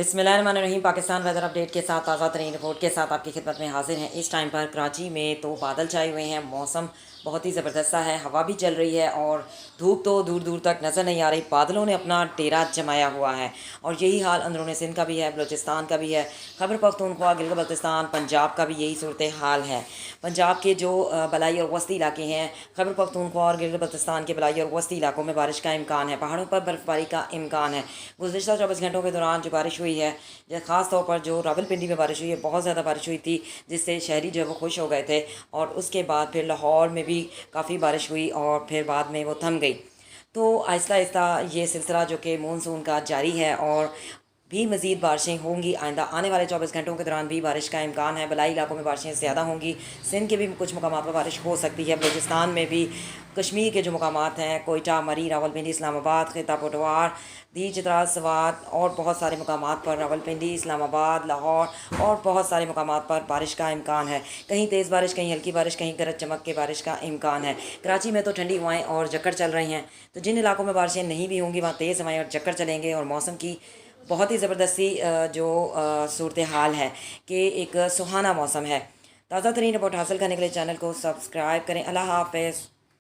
बिस्मिल्लाहिर्रहमानिर्रहीम। Pakistan weather update के साथ ताज़ा तरीन रिपोर्ट के साथ आपकी खिदमत में हाजिर हैं। इस टाइम पर कराची में तो बादल छाए हुए हैं, मौसम बहुत ही ज़बरदस्त है, हवा भी चल रही है और धूप तो दूर दूर तक नज़र नहीं आ रही। बादलों ने अपना डेरा जमाया हुआ है और यही हाल अंदरूनी सिंध का भी है, बलूचिस्तान का भी है, खैबर पख्तूनख्वा, गिलगित बल्तिस्तान, पंजाब का भी यही सूरत हाल है। पंजाब के जो बलाई और वस्ती इलाके हैं, खैबर पख्तूनख्वा और गिलगित बल्तिस्तान के बलाई और वस्ती इलाकों में बारिश का इम्कान है, पहाड़ों पर बर्फबारी का इम्कान है। गुज़िश्ता 24 घंटों के दौरान जो बारिश हुई है, ख़ास तौर पर जो रावलपिंडी में बारिश हुई है, बहुत ज़्यादा बारिश हुई थी, जिससे शहरी जो है वो खुश हो गए थे। और उसके बाद फिर लाहौर में भी काफ़ी बारिश हुई और फिर बाद में वो थम गई। तो आहिस्ता आहिस्ता ये सिलसिला जो कि मानसून का जारी है और भी मज़ीद बारिशें होंगी। आइंदा आने वाले 24 घंटों के दौरान भी बारिश का इम्कान है। बलाई इलाकों में बारिशें ज़्यादा होंगी, सिंध के भी कुछ मकामात पर बारिश हो सकती है, बलूचिस्तान में भी, कश्मीर के जो मकामात हैं, कोयटा, मरी, रावलपिंडी, इस्लामाबाद, खिता पटवार, दीर चित्राल, सवात और बहुत सारे मकामात पर, रावलपिंडी, इस्लामाबाद, लाहौर और बहुत सारे मकामात पर बारिश का इम्कान है। कहीं तेज़ बारिश, कहीं हल्की बारिश, कहीं गरज चमक के बारिश का इम्कान है। कराची में तो ठंडी हवाएँ और झक्कड़ चल रही हैं, तो जिन इलाकों में बारिशें नहीं भी होंगी वहाँ तेज़ हवाएँ और झक्कड़ चलेंगे और मौसम की बहुत ही ज़बरदस्ती जो सूरत हाल है कि एक सुहाना मौसम है। ताज़ा तरीन रिपोर्ट हासिल करने के लिए चैनल को सब्सक्राइब करें। अल्लाह हाफ़िज़।